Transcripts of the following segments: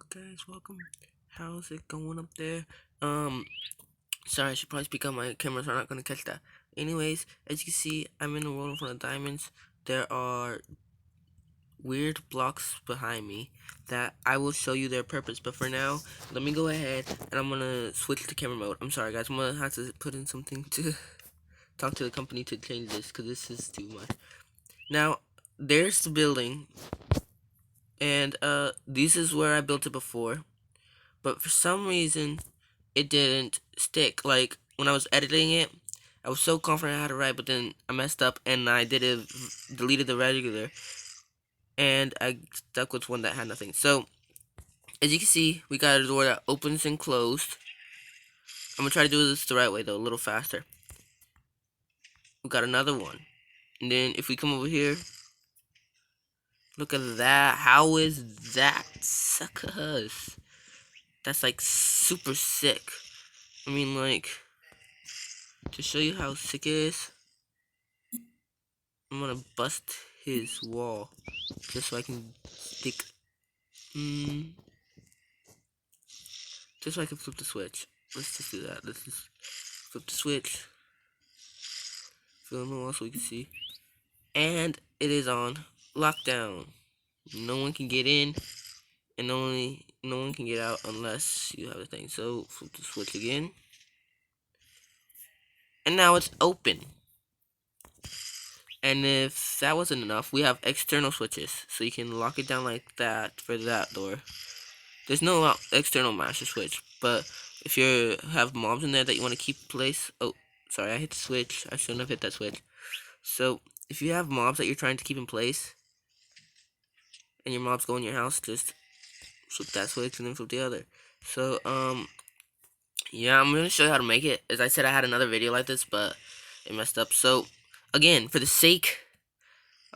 Guys, welcome. How's it going up there? Um, Sorry, I should probably speak on my camera, so I'm not gonna catch that. Anyways, as you can see, I'm in a world full of diamonds. There are weird blocks behind me that I will show you their purpose. But for now, let me go ahead and I'm gonna switch to camera mode. I'm sorry, guys. I'm gonna have to put in something to talk to the company to change this because this is too much. Now, there's the building, and this is where I built it before. But for some reason it didn't stick. Like when I was editing it, I was so confident I had it right, but then I messed up and I deleted the regular, and I stuck with one that had nothing. So as you can see, we got a door that opens and closed. I'm gonna try to do this the right way though, a little faster. We got another one, and then if we come over here, look at that. How is that, suckers? That's like super sick. I mean, like, to show you how sick it is, I'm gonna bust his wall just so I can stick. Just so I can flip the switch. Let's just do that. Let's just flip the switch. Fill in the wall so we can see. And it is on lockdown. No one can get in, and no one can get out unless you have the thing. So flip the switch again, and now it's open. And if that wasn't enough, we have external switches, so you can lock it down like that for that door. There's no external master switch, but if you have mobs in there that you want to keep in place, oh, sorry, I hit the switch. I shouldn't have hit that switch. So if you have mobs that you're trying to keep in place, and your mobs go in your house, just flip that switch and then flip the other. So yeah, I'm gonna show you how to make it. As I said, I had another video like this, but it messed up. So again, for the sake,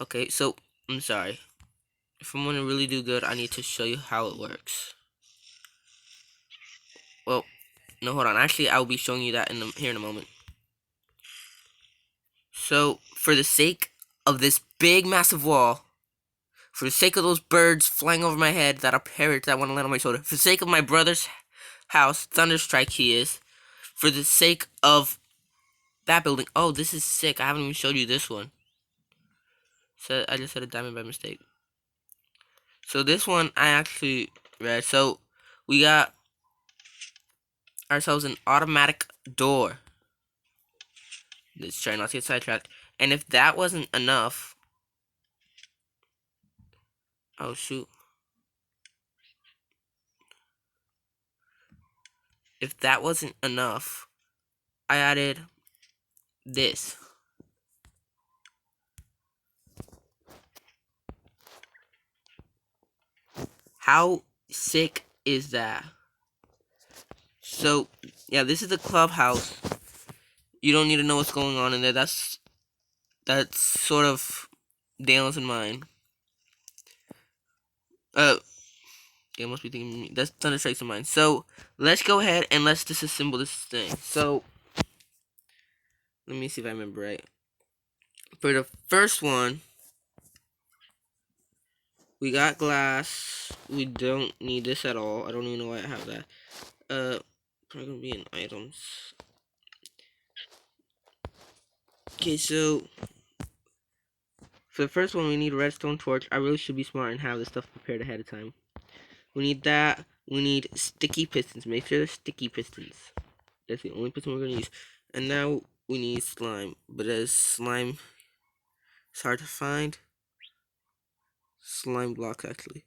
okay, so I'm sorry. If I'm gonna really do good, I need to show you how it works. Well, no, hold on. Actually, I'll be showing you that here in a moment. So, for the sake of this big, massive wall, for the sake of those birds flying over my head that are parrots that want to land on my shoulder, for the sake of my brother's house, Thunderstrike he is, for the sake of that building. Oh, this is sick. I haven't even showed you this one. So, I just said a diamond by mistake. So, this one I actually read. So, we got ourselves an automatic door. Let's try not to get sidetracked. And if that wasn't enough, oh shoot. If that wasn't enough, I added this. How sick is that? So, yeah, this is the clubhouse. You don't need to know what's going on in there. That's sort of Daniel's and mine. Yeah, must be thinking that's Thunderstrike's in mine. So, let's go ahead and let's disassemble this thing. So, let me see if I remember right. For the first one, we got glass. We don't need this at all. I don't even know why I have that. Probably gonna be in items. Okay, so for the first one, we need a redstone torch. I really should be smart and have this stuff prepared ahead of time. We need that. We need sticky pistons. Make sure they're sticky pistons. That's the only piston we're gonna use. And now we need slime. But as slime, it's hard to find. Slime blocks, actually.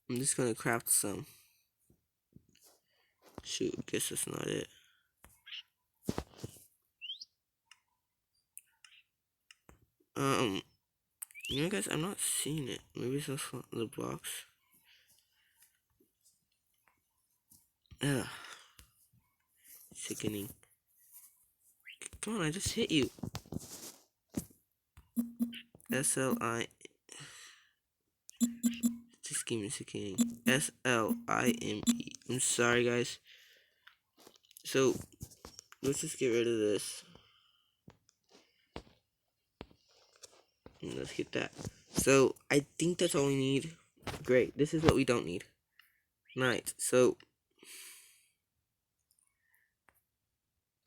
I'm just gonna craft some. Shoot, guess that's not it. You know, guys, I'm not seeing it. Maybe it's the blocks. Ugh. Sickening. Come on, I just hit you. SLI. This game is sickening. SLIME. I'm sorry, guys. So, let's just get rid of this. And let's get that. So, I think that's all we need. Great. This is what we don't need. Right. So,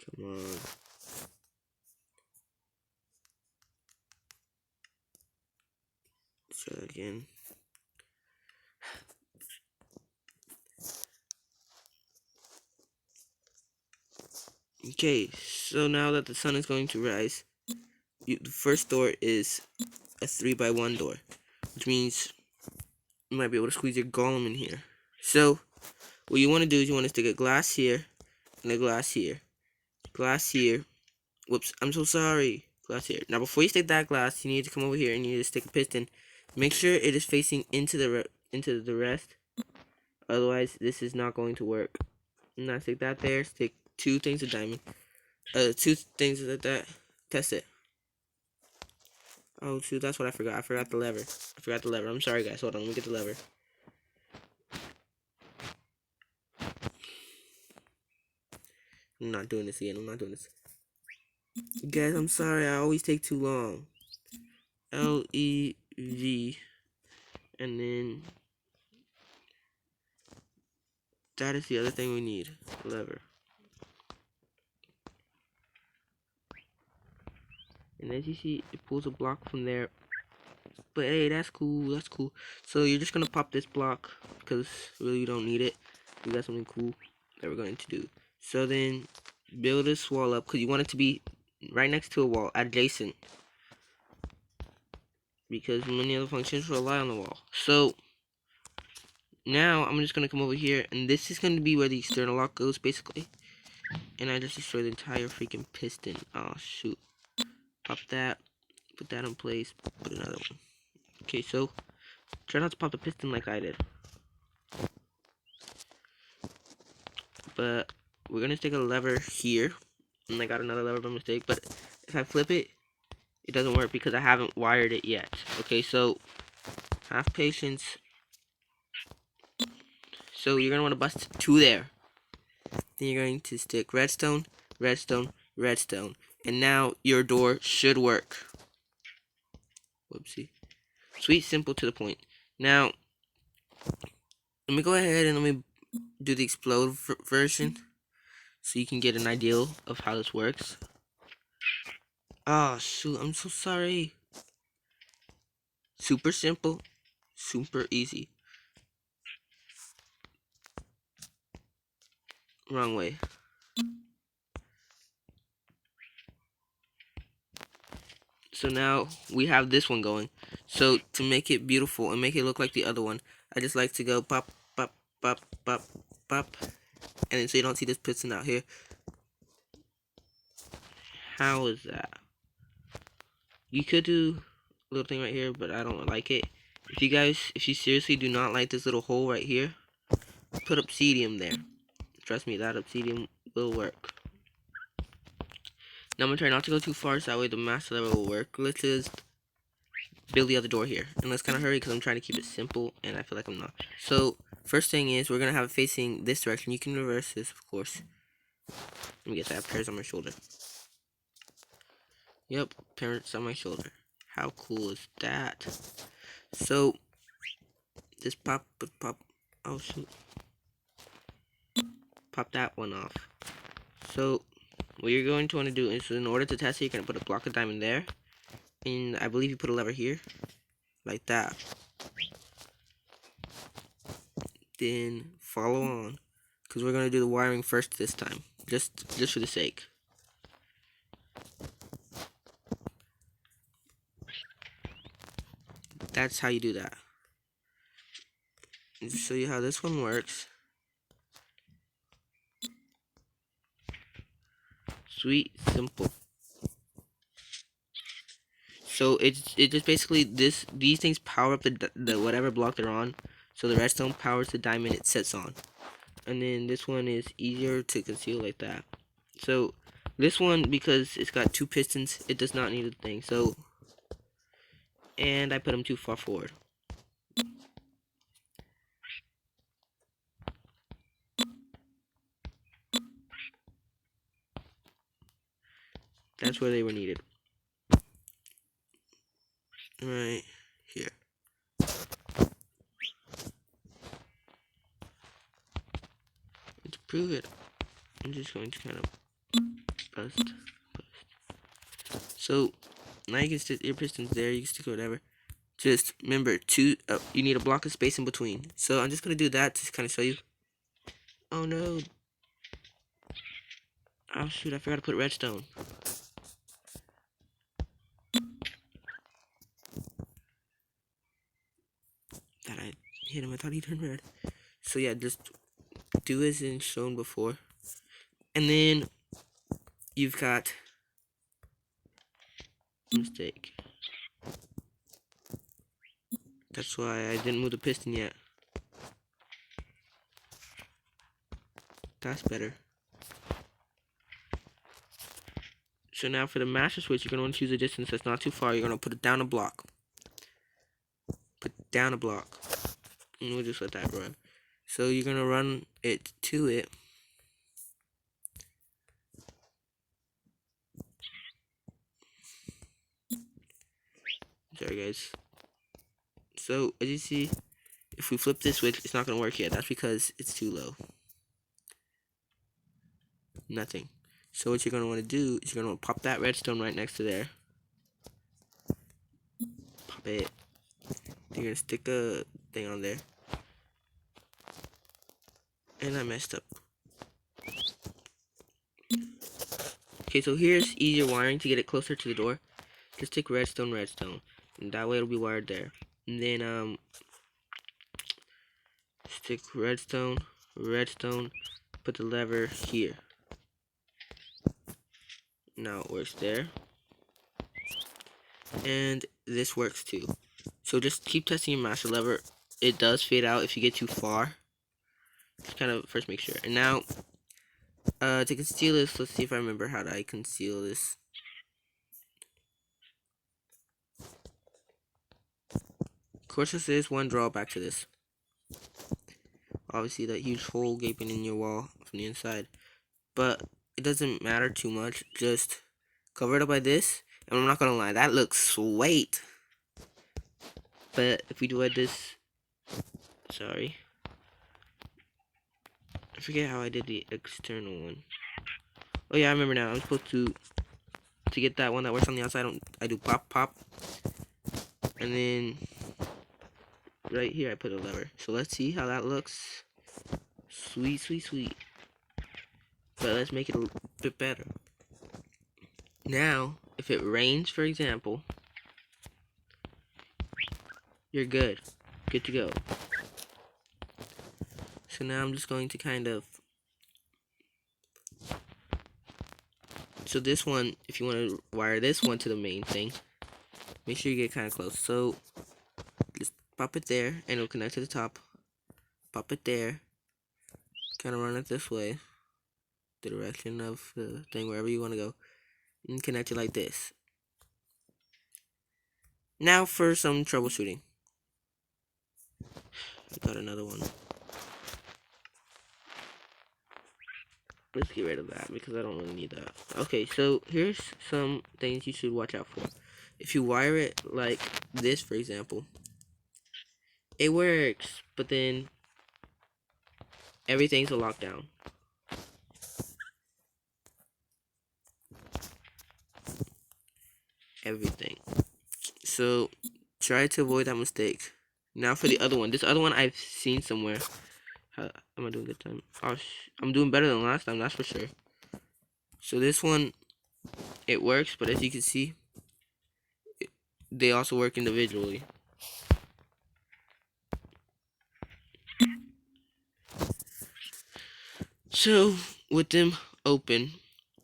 come on. Let's try that again. Okay, so now that the sun is going to rise, the first door is a 3x1 door, which means you might be able to squeeze your golem in here. So, what you want to do is you want to stick a glass here and a glass here. Glass here. Whoops, I'm so sorry. Glass here. Now, before you stick that glass, you need to come over here and you need to stick a piston. Make sure it is facing into the rest. Otherwise, this is not going to work. Now, stick that there. Stick 2 things of diamond. 2 things like that. Test it. Oh, shoot, that's what I forgot. I forgot the lever. I'm sorry, guys. Hold on, let me get the lever. I'm not doing this again. Guys, I'm sorry. I always take too long. L-E-V. And then that is the other thing we need. Lever. And as you see, it pulls a block from there. But hey, that's cool. So you're just going to pop this block because really you don't need it. We got something cool that we're going to do. So then build this wall up because you want it to be right next to a wall, adjacent. Because many other functions rely on the wall. So now I'm just going to come over here and this is going to be where the external lock goes basically. And I just destroyed the entire freaking piston. Oh shoot. Pop that. Put that in place. Put another one. Okay, so try not to pop the piston like I did. But we're gonna stick a lever here. And I got another lever by mistake. But if I flip it, it doesn't work because I haven't wired it yet. Okay, so have patience. So you're gonna want to bust 2 there. Then you're going to stick redstone, redstone, redstone. And now your door should work. Whoopsie. Sweet, simple, to the point. Now, let me go ahead and let me do the explode version so you can get an idea of how this works. Oh shoot, I'm so sorry. Super simple, super easy. Wrong way. So now we have this one going. So to make it beautiful and make it look like the other one, I just like to go pop, pop, pop, pop, pop. And then so you don't see this piston out here. How is that? You could do a little thing right here, but I don't like it. If you seriously do not like this little hole right here, put obsidian there. Trust me, that obsidian will work. Now I'm gonna try not to go too far so that way the master level will work. Let's just build the other door here. And let's kind of hurry because I'm trying to keep it simple and I feel like I'm not. So, first thing is we're gonna have it facing this direction. You can reverse this, of course. Let me get that. Parents on my shoulder. Yep, parents on my shoulder. How cool is that? So, just pop. Oh, shoot. Pop that one off. So, what you're going to want to do is, in order to test it, you're going to put a block of diamond there. And I believe you put a lever here. Like that. Then, follow on. Because we're going to do the wiring first this time. Just for the sake. That's how you do that. And to show you how this one works. Sweet, simple. So it just basically these things power up the whatever block they're on. So the redstone powers the diamond it sets on. And then this one is easier to conceal like that. So this one, because it's got 2 pistons, it does not need a thing. So, and I put them too far forward. That's where they were needed. Right here. prove it. I'm just going to kind of bust. So now you can stick your pistons there. You can stick whatever. Just remember, you need a block of space in between. So I'm just gonna do that to kind of show you. Oh no! Oh shoot! I forgot to put redstone. That I hit him. I thought he turned red. So yeah, just do as in shown before, and then you've got mistake. That's why I didn't move the piston yet. That's better. So now for the master switch, you're going to want to choose a distance that's not too far. You're going to put it down a block. Put down a block. And we'll just let that run. So you're going to run it to it. Sorry guys. So as you see, if we flip this switch, it's not going to work yet. That's because it's too low. Nothing. So what you're going to want to do is you're going to pop that redstone right next to there. Pop it. You're going to stick a thing on there. And I messed up. Okay, so here's easier wiring to get it closer to the door. Just take redstone, and that way it'll be wired there. And then stick redstone, put the lever here. Now it works there. And this works too. So just keep testing your master lever. It does fade out if you get too far. Just kind of first make sure. And now to conceal this, let's see if I remember how to conceal this. Of course, this is one drawback to this. Obviously, that huge hole gaping in your wall from the inside. But it doesn't matter too much. Just cover it up by this. And I'm not gonna lie, that looks sweet. But if we do it this, sorry, I forget how I did the external one. Oh yeah, I remember now. I'm supposed to get that one that works on the outside. I do pop, pop, and then right here I put a lever. So let's see how that looks. Sweet, sweet, sweet. But let's make it a bit better. Now, if it rains, for example, you're good. Good to go. So now I'm just going to kind of... So this one, if you want to wire this one to the main thing, make sure you get kind of close. So just pop it there, and it'll connect to the top. Pop it there. Kind of run it this way. The direction of the thing, wherever you want to go. And connect it like this. Now for some troubleshooting. I got another one. Let's get rid of that because I don't really need that. Okay, so here's some things you should watch out for. If you wire it like this, for example, it works, but then everything's a lockdown. Everything. So try to avoid that mistake. Now for the other one. This other one I've seen somewhere. How am I doing good time? Oh, I'm doing better than last time, that's for sure. So this one, it works, but as you can see, they also work individually. So with them open,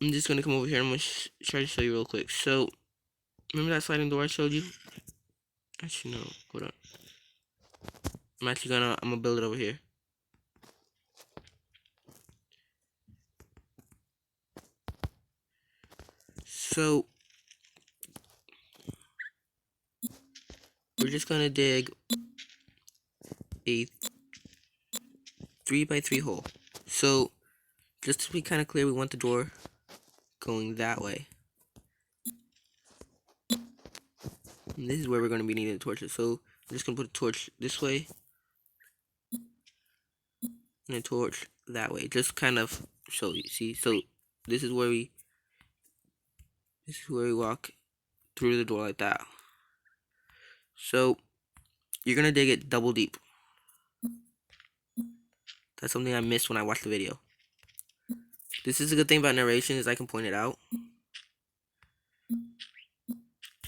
I'm just gonna come over here. I'm gonna try to show you real quick. So remember that sliding door I showed you? Actually, no. Hold on. I'm gonna build it over here. So we're just gonna dig a 3x3 hole. So just to be kind of clear, we want the door going that way. And this is where we're going to be needing the torches. So I'm just going to put a torch this way. and a torch that way. Just kind of show you. See, so this is where we walk through the door like that. So you're gonna dig it double deep. That's something I missed when I watched the video. This is a good thing about narration, is I can point it out.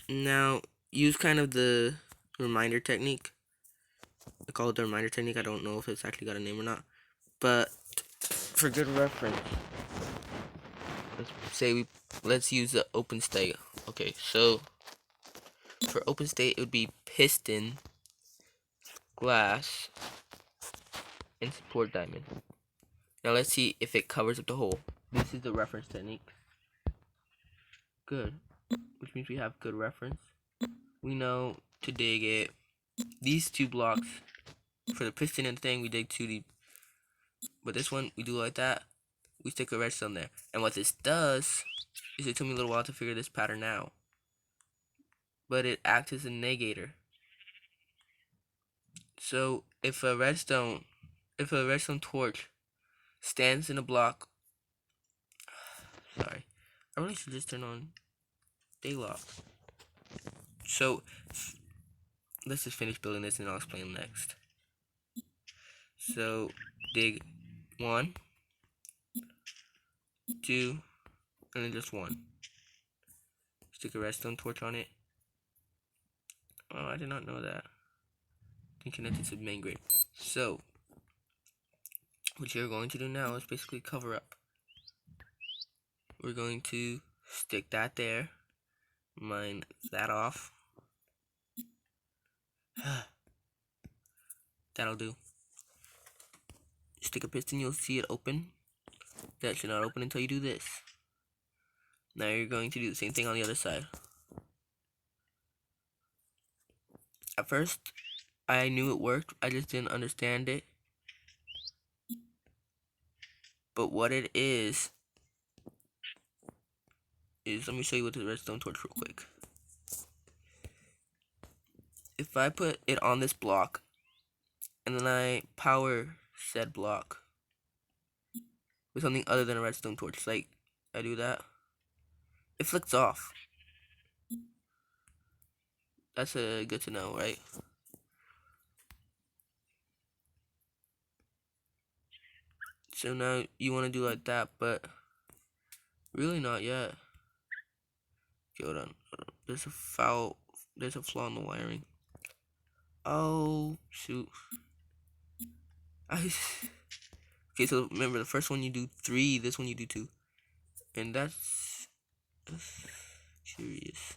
Now use kind of the reminder technique. I call it the reminder technique. I don't know if it's actually got a name or not, but for good reference, let's use the open state. Okay, so for open state, it would be piston, glass, and support diamond. Now let's see if it covers up the hole. This is the reference technique. Good, which means we have good reference. We know to dig it. These two blocks for the piston and thing, we dig too deep. But this one, we do like that. We stick a redstone there. And what this does is, it took me a little while to figure this pattern out, but it acts as a negator. So if a redstone torch stands in a block, sorry, I really should just turn on daylock. So let's just finish building this and I'll explain next. So dig 1, 2, and then just 1. Stick a redstone torch on it. Oh, I did not know that. And connect it to the main grid. So what you're going to do now is basically cover up. We're going to stick that there. Mine that off. That'll do. Stick a piston, you'll see it open. That should not open until you do this. Now you're going to do the same thing on the other side. At first, I knew it worked, I just didn't understand it. But what it is let me show you with the redstone torch real quick. If I put it on this block, and then I power said block with something other than a redstone torch, like I do that, it flicks off. That's good to know, right? So now you want to do like that, but really not yet. Okay, hold on. There's a flaw in the wiring. Oh shoot. Okay, so remember, the first one you do 3, this one you do 2, and that's curious.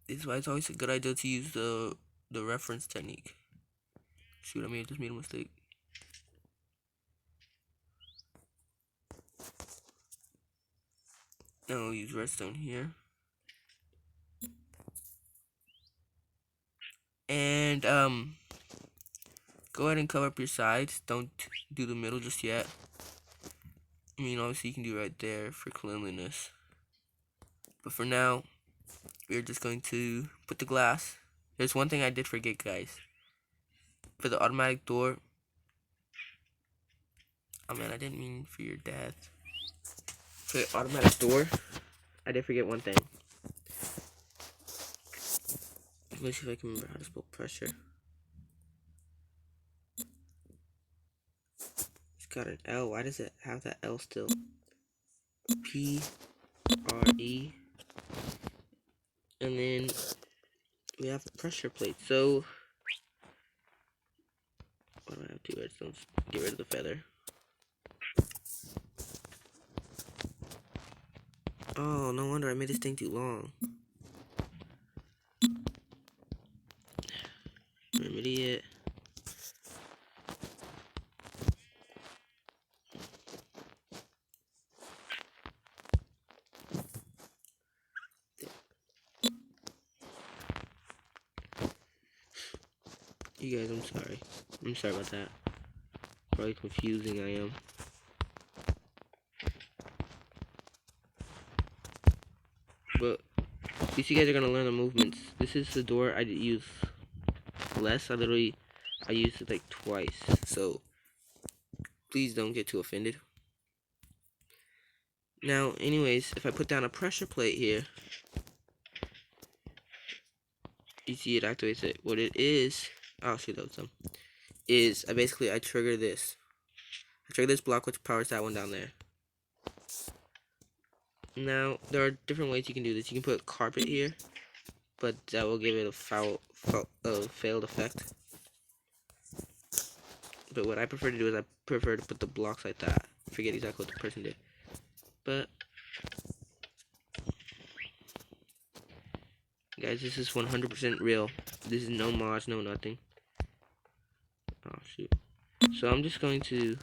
This is why it's always a good idea to use the reference technique. Shoot, I just made a mistake. Now I'll use redstone here. And go ahead and cover up your sides. Don't do the middle just yet. I mean, obviously you can do right there for cleanliness. But for now, we're just going to put the glass. There's one thing I did forget, guys. For the automatic door. Oh man, I didn't mean for your death. For the automatic door, I did forget one thing. Let me see if I can remember how to spell pressure. It's got an L. Why does it have that L still? P-R-E. And then we have a pressure plate. So why do I have 2 redstones? Get rid of the feather. Oh, no wonder I made this thing too long. I'm an idiot. You guys, I'm sorry. I'm sorry about that. Probably confusing I am. But these you guys are gonna learn the movements. This is the door I use less. I I used it like twice, so please don't get too offended. Now, anyways, if I put down a pressure plate here, you see it activates it. What it is, oh shoot, that was some. Is I trigger this. I trigger this block, which powers that one down there. Now, there are different ways you can do this. You can put carpet here, but that will give it a failed effect. But what I prefer to do is I prefer to put the blocks like that. I forget exactly what the person did. But, guys, this is 100% real. This is no mods, no nothing. Oh, shoot. So I'm just going to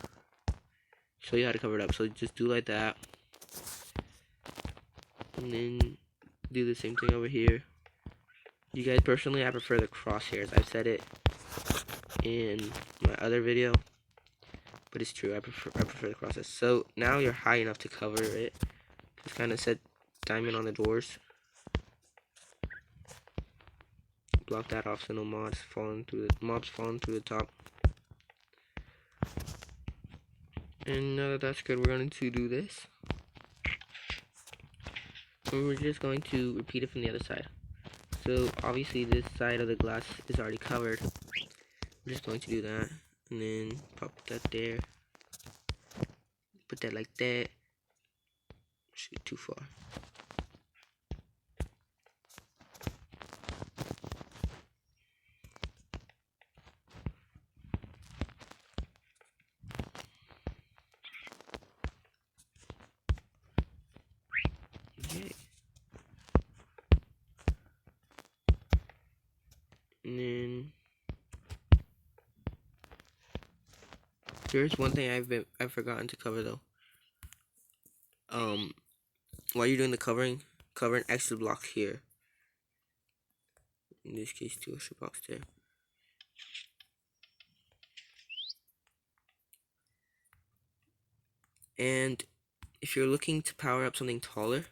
show you how to cover it up. So just do like that. And then do the same thing over here. You guys, personally, I prefer the crosshairs. I've said it in my other video, but it's true. I prefer the crosshairs. So now you're high enough to cover it. Just kind of set diamond on the doors. Block that off so no mobs falling through the top. And now that that's good, we're going to do this. And we're just going to repeat it from the other side. So obviously this side of the glass is already covered. We're just going to do that, and then pop that there. Put that like that. Shoot, too far. Okay. And then there's one thing I've forgotten to cover though. While you're doing the covering, cover an extra block here. In this case, 2 extra blocks there. And if you're looking to power up something taller,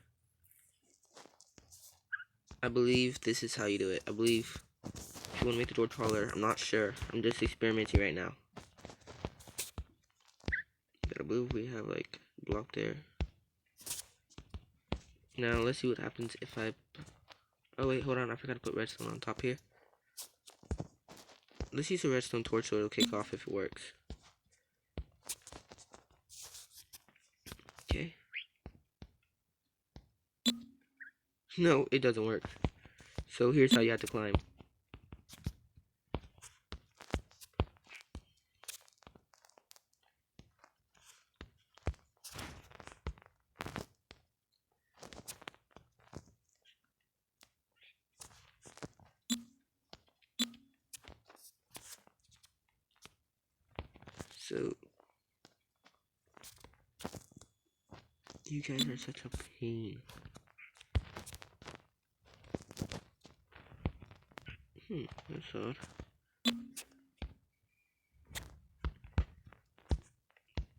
I believe this is how you do it. I believe if you want to make the door taller, I'm not sure. I'm just experimenting right now. But I believe we have like a block there. Now let's see what happens if I... Oh wait, hold on, I forgot to put redstone on top here. Let's use a redstone torch so it'll kick off if it works. Okay. No, it doesn't work. So here's how you have to climb. So you guys are such a pain. That's odd.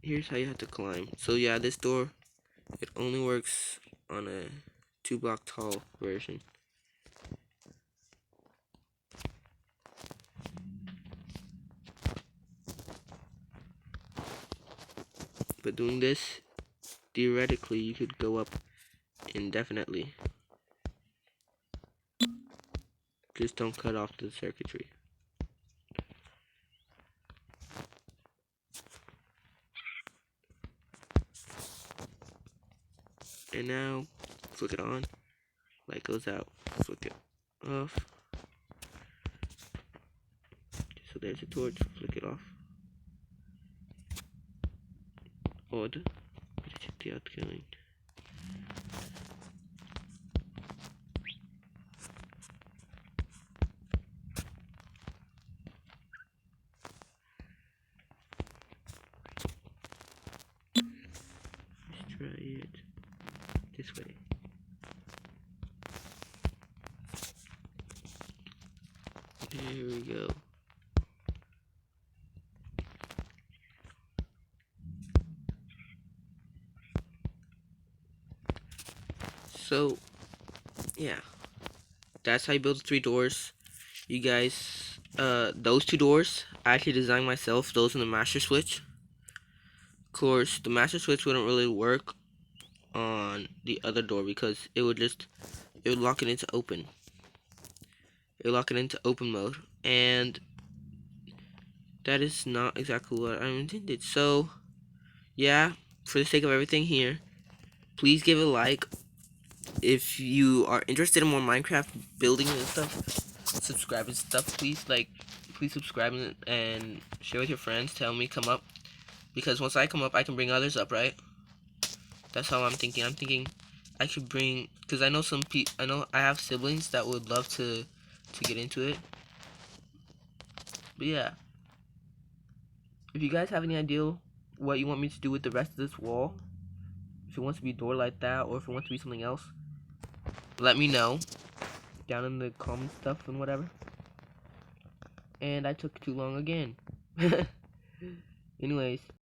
Here's how you have to climb. So yeah, this door, it only works on a 2-block tall version. But doing this, theoretically, you could go up indefinitely. Just don't cut off the circuitry. And now, flick it on. Light goes out. Flick it off. So there's a torch. Flick it off. Odd. Better check the outgoing. Let's try it this way. There we go. So, yeah. That's how you build 3 doors. you guys, those two doors I actually designed myself. Those in the master switch. Of course, the master switch wouldn't really work on the other door because it would lock it into open. It would lock it into open mode, and that is not exactly what I intended. So, yeah, for the sake of everything here, please give it a like. If you are interested in more Minecraft building and stuff, subscribe and stuff, please subscribe and share with your friends. Tell me come up, because once I come up, I can bring others up, right? That's how I'm thinking. I'm thinking I could bring, because I know I have siblings that would love to get into it. But yeah, if you guys have any idea what you want me to do with the rest of this wall, if it wants to be a door like that, or if it wants to be something else, let me know down in the comment stuff and whatever. And I took too long again. Anyways,